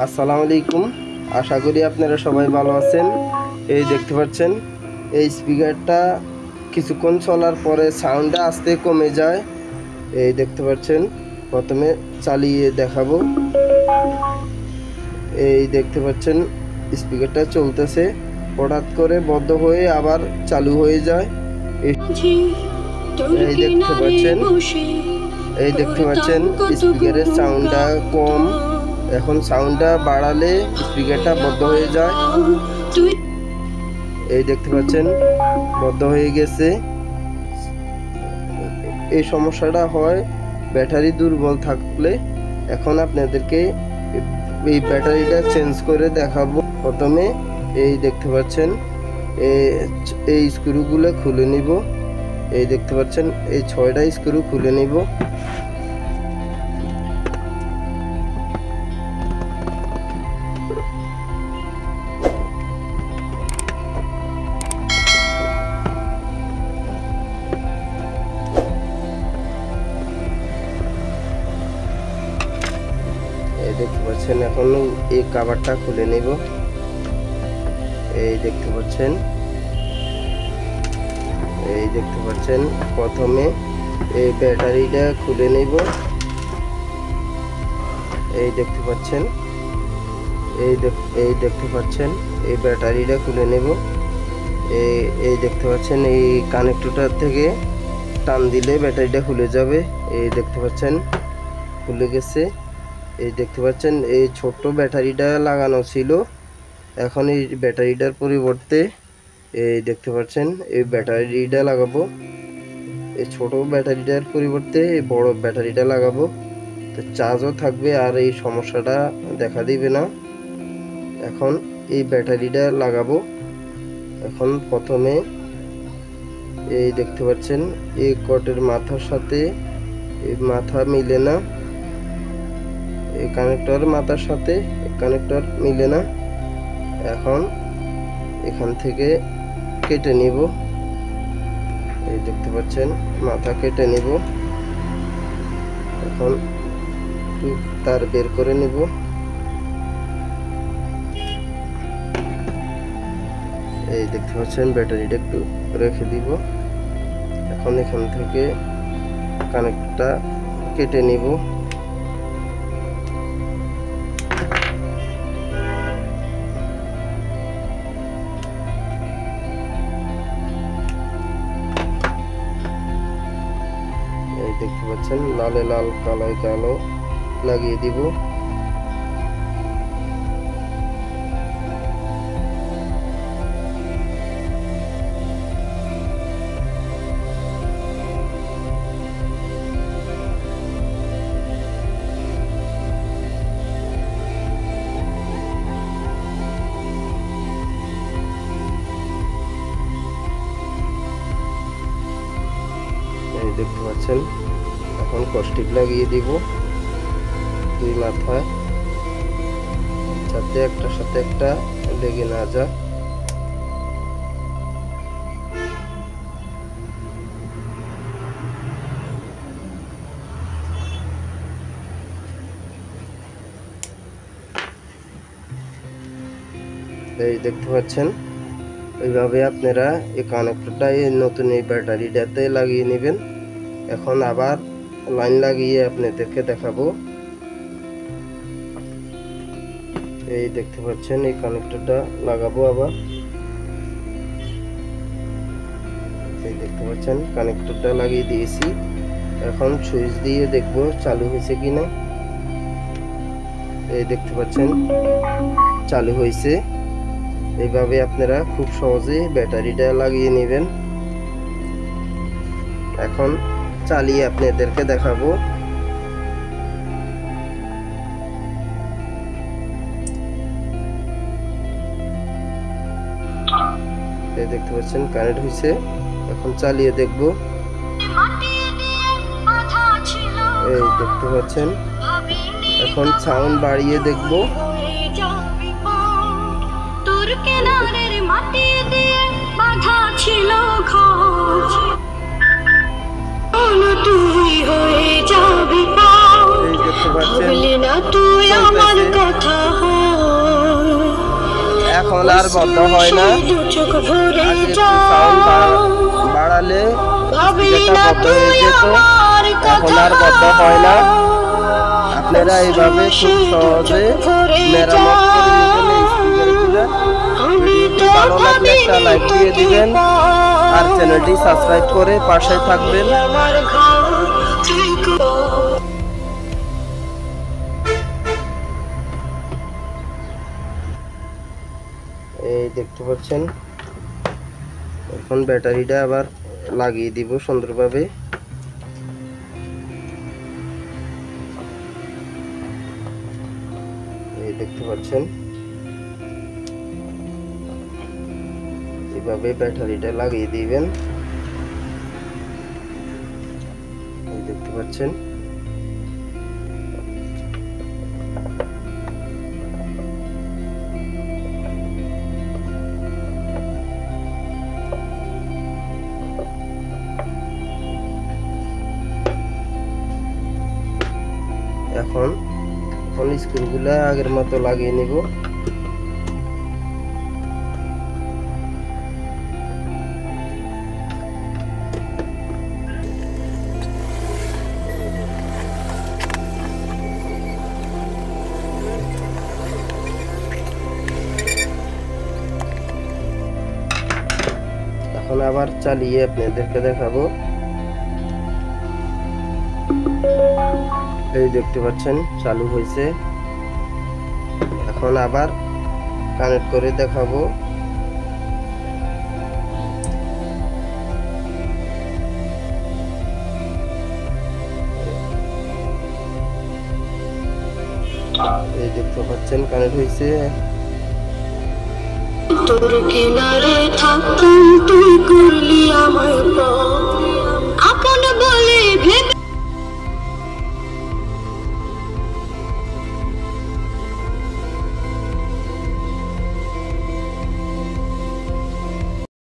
আসসালামু আলাইকুম। আশা করি আপনারা সবাই ভালো আছেন। এই দেখতে পাচ্ছেন এই স্পিকারটা কিছুক্ষণ চলার পরে সাউন্ডটা আস্তে কমে যায়। এই দেখতে পাচ্ছেন, প্রথমে চালিয়ে দেখাবো। এই দেখতে পাচ্ছেন স্পিকারটা চলতেছে, হঠাৎ করে বন্ধ হয়ে আবার চালু হয়ে যায়। এই দেখতে পাচ্ছেন স্পিকারের সাউন্ডটা কম। এখন সাউন্ডটা বাড়ালে স্পিকারটা বন্ধ হয়ে যায়। এই দেখতে পাচ্ছেন বন্ধ হয়ে গেছে। এই সমস্যাটা হয় ব্যাটারি দুর্বল থাকলে। এখন আপনাদেরকে এই ব্যাটারিটা চেঞ্জ করে দেখাবো। প্রথমে এই দেখতে পাচ্ছেন এই স্ক্রুগুলো খুলে নিব। এই দেখতে পাচ্ছেন এই 6টা স্ক্রু খুলে নিব। এই দেখতে পাচ্ছেন এখন এই কভারটা খুলে নিব। এই দেখতে পাচ্ছেন প্রথমে এই ব্যাটারিটা খুলে নিব। এই দেখতে পাচ্ছেন এই ব্যাটারিটা খুলে নেব। এই দেখতে পাচ্ছেন এই কানেক্টরটা থেকে টান দিলে ব্যাটারিটা খুলে যাবে। এই দেখতে পাচ্ছেন খুলে গেছে। এই দেখতে পাচ্ছেন এই ছোট্ট ব্যাটারিটা লাগানো ছিল, এখন এই ব্যাটারিটার পরিবর্তে এই দেখতে পাচ্ছেন এই ব্যাটারিটা লাগাবো। এই ছোট ব্যাটারিটার পরিবর্তে এই বড় ব্যাটারিটা লাগাবো, তো চার্জও থাকবে আর এই সমস্যাটা দেখা দিবে না। এখন এই ব্যাটারিটা লাগাবো। এখন প্রথমে এই দেখতে পাচ্ছেন এই কটের মাথার সাথে এই মাথা মিলে না, এই কানেক্টর মাথার সাথে কানেক্টর মিলে না। এখন এখান থেকে কেটে নিব। এই দেখতে পাচ্ছেন মাথা কেটে নিব। এখন একটু তার বের করে নিব। এই দেখতে পাচ্ছেন ব্যাটারিটা একটু রেখে দিব। এখন এখান থেকে কানেক্টরটা কেটে নিব। এই দেখতে পাচ্ছেন লালে লাল কালোয় কালো লাগিয়ে দিব। এই দেখতে পাচ্ছেন এখন কস্টিক লাগিয়ে দিব দুই মাথায়, যাতে একটার সাথে একটা লেগে না যায়। এই দেখতে পাচ্ছেন এইভাবে আপনারা এই কানেক্টরটা এই নতুন এই ব্যাটারিটাতে লাগিয়ে নেবেন। এখন আবার লাইন লাগিয়ে আপনাদেরকে দেখাবো। এই দেখতে পাচ্ছেন এই কানেক্টরটা লাগাবো আবার। এই দেখতে পাচ্ছেন কানেক্টরটা লাগিয়ে দিয়েছি। এখন সুইচ দিয়ে দেখবো চালু হয়েছে কিনা। এই দেখতে পাচ্ছেন চালু হয়েছে। এইভাবে আপনারা খুব সহজে ব্যাটারিটা লাগিয়ে নেবেন। এখন চালিয়ে আপনাদেরকে দেখাবো। এই দেখতে পাচ্ছেন কানেক্ট হয়েছে। এখন চালিয়ে দেখব। এই দেখতে পাচ্ছেন এখন সাউন্ড বাড়িয়ে দেখব। এই দেখতে পাচ্ছেন এখন আর বদ্ধ হয় না। সাউন্ড বাড়ালে স্পিকারটা বদ্ধ হয়ে যেত, এখন আর বদ্ধ হয় না। আপনারা এইভাবে খুব সহজে মেরামত করে নেবেন এই স্পিকারগুলো। ভিডিওটি ভালো লাগলে একটা লাইক দিয়ে দিবেন আর চ্যানেলটি সাবস্ক্রাইব করে পাশে থাকবেন। এই দেখতে পাচ্ছেন, এখন ব্যাটারিটা আবার লাগিয়ে দিব সুন্দরভাবে। এই দেখতে পাচ্ছেন, এইভাবে ব্যাটারিটা লাগিয়ে দিবেন। এই দেখতে পাচ্ছেন, এখন স্ক্রুগুলা আগের মতো লাগিয়ে নিব। এখন আবার চালিয়ে আপনাদেরকে দেখাবো। এই দেখতে পাচ্ছেন চালু হয়েছে। এখন আবার কানেক্ট করে দেখাবো। এই দেখতে পাচ্ছেন কানেক্ট হয়েছে। তোর কিনারে থাকতাম, তুই করলি আমায়